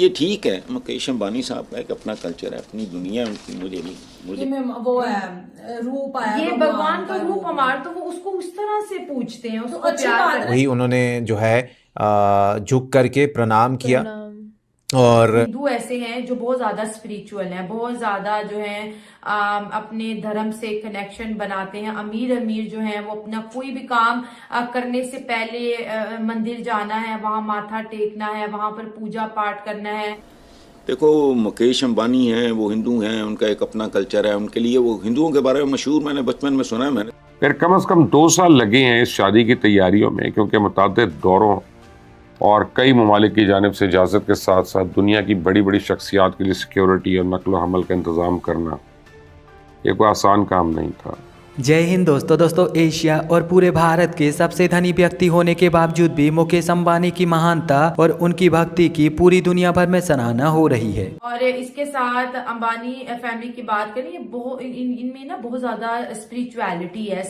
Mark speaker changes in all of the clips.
Speaker 1: ये ठीक है, मुकेश अंबानी साहब का एक अपना कल्चर है, अपनी दुनिया है उनकी, मुझे नहीं, मुझे
Speaker 2: वो है रूप आया,
Speaker 3: ये भगवान का रूप हमारा, तो वो उसको उस तरह से पूछते हैं, उसको
Speaker 2: अच्छी
Speaker 3: प्यार
Speaker 2: बात
Speaker 3: करते हैं।
Speaker 4: वही उन्होंने जो है झुक करके प्रणाम किया। और
Speaker 3: हिंदू ऐसे हैं जो बहुत ज्यादा स्पिरिचुअल हैं, बहुत ज्यादा जो है अपने धर्म से कनेक्शन बनाते हैं। अमीर अमीर जो हैं वो अपना कोई भी काम करने से पहले मंदिर जाना है, वहां माथा टेकना है, वहां पर पूजा पाठ करना है।
Speaker 1: देखो मुकेश अंबानी हैं, वो हिंदू हैं, उनका एक अपना कल्चर है, उनके लिए वो हिंदुओं के बारे में मशहूर, मैंने बचपन में सुना है मैंने।
Speaker 5: फिर कम से कम 2 साल लगे हैं इस शादी की तैयारियों में, क्योंकि मुतादिद दौरों और कई ममालिक की जानिब से इजाज़त के साथ साथ दुनिया की बड़ी बड़ी शख्सियात के लिए सिक्योरिटी और नकल हमल का इंतज़ाम करना ये कोई आसान काम नहीं था।
Speaker 6: जय हिंद दोस्तों एशिया और पूरे भारत के सबसे धनी व्यक्ति होने के बावजूद भी मुकेश अंबानी की महानता और उनकी भक्ति की पूरी दुनिया भर में सराहना हो रही है।
Speaker 3: और इसके साथ अंबानी फैमिली की बात करें, इनमें ना बहुत ज्यादा स्पिरिचुअलिटी है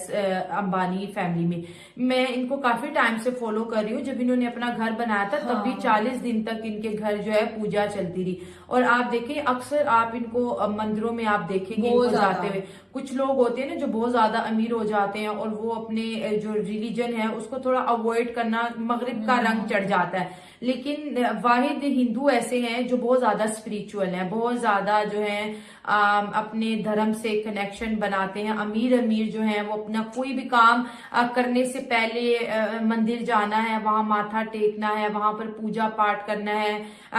Speaker 3: अंबानी फैमिली में। मैं इनको काफी टाइम से फॉलो कर रही हूँ। जब इन्होंने अपना घर बनाया था तब भी 40 दिन तक इनके घर जो है पूजा चलती रही। और आप देखें अक्सर आप इनको मंदिरों में आप देखेंगे इनको जाते हुए। कुछ लोग होते हैं ना जो बहुत ज्यादा अमीर हो जाते हैं और वो अपने जो रिलीजन है उसको थोड़ा अवॉइड करना, मगरिब का रंग चढ़ जाता है। लेकिन वाहिद हिंदू ऐसे हैं जो बहुत ज्यादा स्पिरिचुअल हैं, बहुत ज्यादा जो है अपने धर्म से कनेक्शन बनाते हैं। अमीर अमीर जो हैं वो अपना कोई भी काम करने से पहले मंदिर जाना है, वहां माथा टेकना है, वहां पर पूजा पाठ करना है,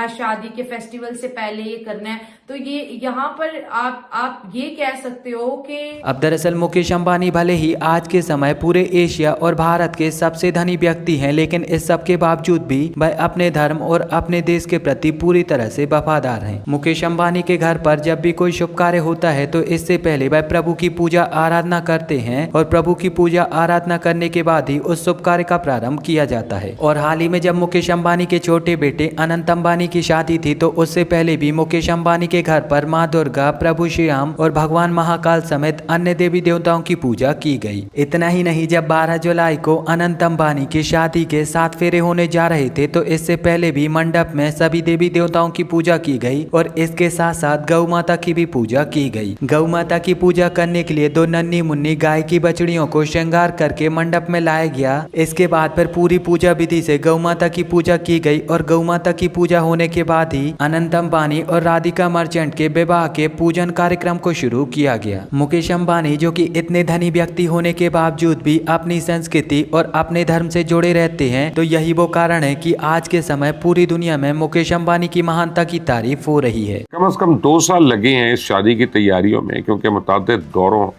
Speaker 3: शादी के फेस्टिवल से पहले ये करना है। तो ये यहाँ पर आप ये कह सकते हो कि
Speaker 6: अब दरअसल मुकेश अंबानी भले ही आज के समय पूरे एशिया और भारत के सबसे धनी व्यक्ति हैं, लेकिन इस सब के बावजूद भी वह अपने धर्म और अपने देश के प्रति पूरी तरह से वफादार हैं। मुकेश अंबानी के घर पर जब भी कोई शुभ कार्य होता है तो इससे पहले वह प्रभु की पूजा आराधना करते हैं और प्रभु की पूजा आराधना करने के बाद ही उस शुभ कार्य का प्रारंभ किया जाता है। और हाल ही में जब मुकेश अंबानी के छोटे बेटे अनंत अंबानी की शादी थी तो उससे पहले भी मुकेश अंबानी के घर पर माँ दुर्गा, प्रभु श्री राम और भगवान महाकाल समेत अन्य देवी देवताओं की पूजा की गई। इतना ही नहीं, जब 12 जुलाई को अनंत अंबानी की शादी के 7 फेरे होने जा रहे थे तो इससे पहले भी मंडप में सभी देवी देवताओं की पूजा की गई और इसके साथ साथ गौ माता की भी पूजा की गई। गौ माता की पूजा करने के लिए 2 नन्ही मुन्नी गाय की बछड़ियों को श्रृंगार करके मंडप में लाया गया। इसके बाद फिर पूरी पूजा विधि से गौ माता की पूजा की गई और गौ माता की पूजा होने के बाद ही अनंत अंबानी और राधिका मर्चेंट के विवाह के पूजन कार्यक्रम को शुरू किया गया। मुकेश अंबानी जो कि इतने धनी व्यक्ति होने के बावजूद भी अपनी संस्कृति और अपने धर्म से जुड़े रहते हैं, तो यही वो कारण है कि आज के समय पूरी दुनिया में मुकेश अंबानी की महानता की तारीफ हो रही है।
Speaker 5: कम से कम 2 साल लगे हैं इस शादी की तैयारियों में, क्योंकि मुतादिद दौरों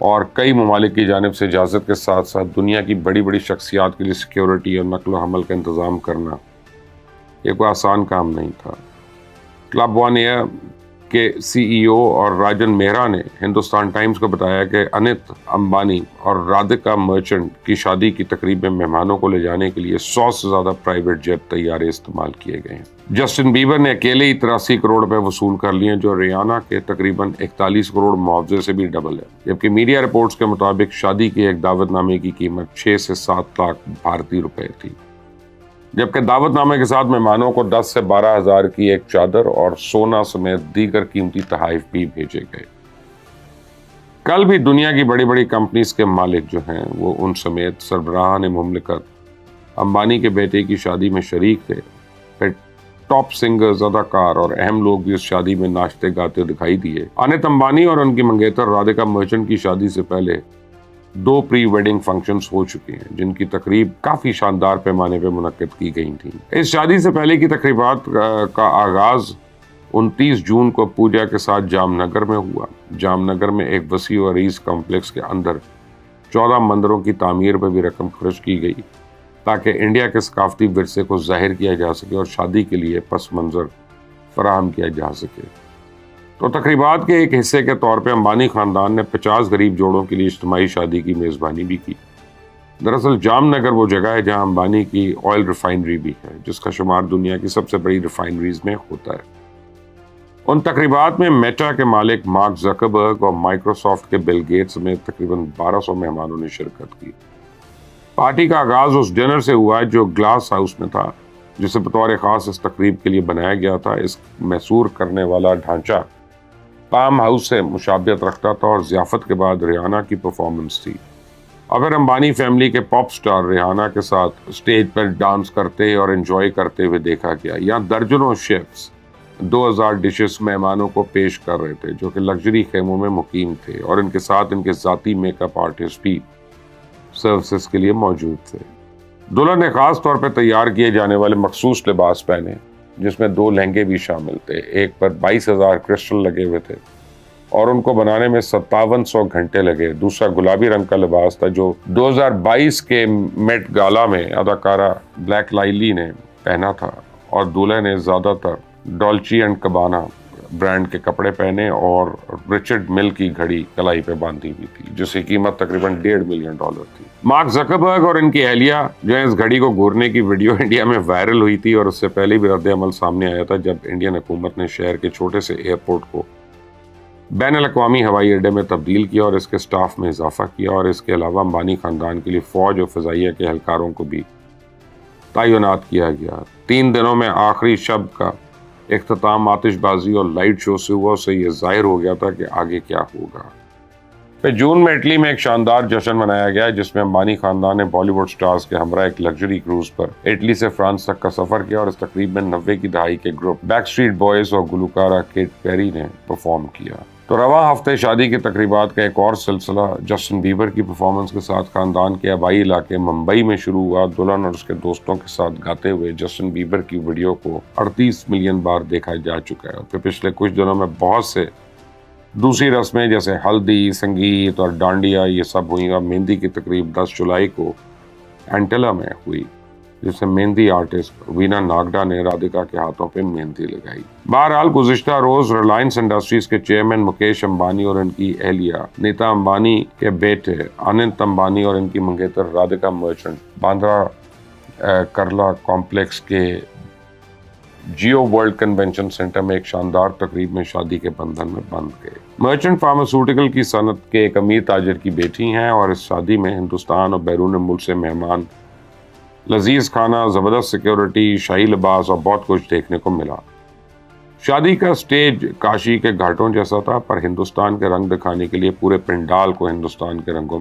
Speaker 5: और कई ममालिक की जानिब से इजाज़त के साथ साथ दुनिया की बड़ी बड़ी शख्सियात के लिए सिक्योरिटी और नकल हमल का इंतज़ाम करना ये कोई आसान काम नहीं था। क्लब वन एयर के CEO और राजन मेहरा ने हिंदुस्तान टाइम्स को बताया कि अनित अंबानी और राधिका मर्चेंट की शादी की तकरीब में मेहमानों को ले जाने के लिए 100 से ज़्यादा प्राइवेट जेट तैयारे इस्तेमाल किए गए हैं। जस्टिन बीबर ने अकेले ही 83 करोड़ रुपए वसूल कर लिए, जो रियाना के तकरीबन 41 करोड़ मुआवजे से भी डबल है। जबकि मीडिया रिपोर्ट्स के मुताबिक शादी के एक दावतनामे की कीमत 6 से 7 लाख भारतीय रुपए थी, जबकि दावतनामे के साथ मेहमानों को 10 से 12 हज़ार की एक चादर और सोना समेत दीगर कीमती तोहफे भी भेजे गए। कल भी दुनिया की बड़ी बड़ी कंपनीज के मालिक जो हैं वो उन समेत सरबराहान मुमलिकत अंबानी के बेटे की शादी में शरीक थे। फिर टॉप सिंगर्स, अदाकार और अहम लोग भी उस शादी में नाचते गाते दिखाई दिए। अनित अंबानी और उनकी मंगेतर राधिका मर्चेंट की शादी से पहले 2 प्री वेडिंग फंक्शंस हो चुके हैं, जिनकी तकरीब काफी शानदार पैमाने पर मुनक्किद की गई थी। इस शादी से पहले की तकरीबात का आगाज 29 जून को पूजा के साथ जामनगर में हुआ। जामनगर में एक वसी और अरीज कॉम्प्लेक्स के अंदर 14 मंदिरों की तामीर पर भी रकम खर्च की गई ताकि इंडिया के सकाफती विरसे को जाहिर किया जा सके और शादी के लिए पस मंजर फराहम किया जा सके। तो तकरीबात के एक हिस्से के तौर पे अंबानी खानदान ने 50 गरीब जोड़ों के लिए इज्तिमाई शादी की मेज़बानी भी की। दरअसल जामनगर वो जगह है जहां अंबानी की ऑयल रिफाइनरी भी है, जिसका शुमार दुनिया की सबसे बड़ी रिफाइनरीज में होता है। उन तकरीबात में मेटा के मालिक मार्क जकरबर्ग और माइक्रोसॉफ्ट के बिल गेट्स में तकरीबन 1200 मेहमानों ने शिरकत की। पार्टी का आगाज उस डिनर से हुआ जो ग्लास हाउस में था, जिसे बतौर ख़ास इस तकरीब के लिए बनाया गया था। इस मैसूर करने वाला ढांचा पाम हाउस से मुशाबियत रखता था और ज़ियाफ़त के बाद रिहाना की परफॉर्मेंस थी। और फिर अंबानी फैमिली के पॉप स्टार रिहाना के साथ स्टेज पर डांस करते और एंजॉय करते हुए देखा गया। यहाँ दर्जनों शेफ्स 2000 डिशेस मेहमानों को पेश कर रहे थे जो कि लग्जरी खेमों में मुकीम थे, और इनके साथ इनके ज़ाती मेकअप आर्टिस्ट भी सर्विसेज के लिए मौजूद थे। दुल्हन ने खास तौर पर तैयार किए जाने वाले मखसूस लिबास पहने जिसमें 2 लहंगे भी शामिल थे। एक पर 22,000 क्रिस्टल लगे हुए थे और उनको बनाने में 5700 घंटे लगे। दूसरा गुलाबी रंग का लिबास था जो 2022 के मेट गाला में अदाकारा ब्लैक लाइली ने पहना था, और दूल्हे ने ज़्यादातर डॉल्ची एंड गबाना ब्रांड के कपड़े पहने और रिचर्ड मिल की घड़ी कलाई पे बांधी हुई थी जिसकी कीमत तकरीबन $1.5 मिलियन थी। मार्क ज़करबर्ग और इनकी अहलिया जो है इस घड़ी को घूरने की वीडियो इंडिया में वायरल हुई थी, और उससे पहले भी रद्द अमल सामने आया था जब इंडियन हुकूमत ने शहर के छोटे से एयरपोर्ट को बैनुल-अक़वामी हवाई अड्डे में तब्दील किया और इसके स्टाफ में इजाफा किया, और इसके अलावा अंबानी खानदान के लिए फ़ौज और फ़ज़ाइया के एहलकारों को भी तैनात किया गया। 3 दिनों में आखिरी शब का इख्तिताम आतिशबाजी और लाइट शो से हुआ, उससे ये जाहिर हो गया था कि आगे क्या होगा। फिर जून में इटली में एक शानदार जश्न मनाया गया जिसमें अंबानी खानदान ने बॉलीवुड स्टार्स के हमरा एक लग्जरी क्रूज पर इटली से फ्रांस तक का सफर किया, और इस तकरीब में 90 की दहाई के ग्रुप बैकस्ट्रीट बॉयज और गुलकारा केट पेरी ने परफॉर्म किया। तो रवां हफ्ते शादी की तकरीबात का एक और सिलसिला जस्टिन बीबर की परफॉर्मेंस के साथ खानदान के आबाई इलाके मुंबई में शुरू हुआ। दुल्हन और उसके दोस्तों के साथ गाते हुए जस्टिन बीबर की वीडियो को 38 मिलियन बार देखा जा चुका है। फिर पिछले कुछ दिनों में बहुत से दूसरी रस्में जैसे हल्दी, संगीत और डांडिया ये सब हुई, और मेहंदी की तकरीब 10 जुलाई को एंटेला में हुई जिसमें मेहंदी आर्टिस्ट वीना नागडा ने राधिका के हाथों पे मेहंदी लगाई। बहरहाल गुज़िश्ता रोज रिलायंस इंडस्ट्रीज के चेयरमैन मुकेश अंबानी और इनकी अहलिया नीता अंबानी के बेटे अनंत अंबानी और इनकी मंगेतर राधिका मर्चेंट बांद्रा करला कॉम्प्लेक्स के जियो वर्ल्ड कन्वेंशन सेंटर में एक शानदार तकरीब में शादी के बंधन में बंध गए। मर्चेंट फार्मास्यूटिकल की सनत के एक अमीर ताजिर की बेटी हैं, और इस शादी में हिंदुस्तान और बैरून मुल्क से मेहमान, लजीज खाना, जबरदस्त सिक्योरिटी, शाही लिबास और बहुत कुछ देखने को मिला। शादी का स्टेज काशी के घाटों जैसा था, पर हिंदुस्तान के रंग दिखाने के लिए पूरे पंडाल को हिंदुस्तान के रंगों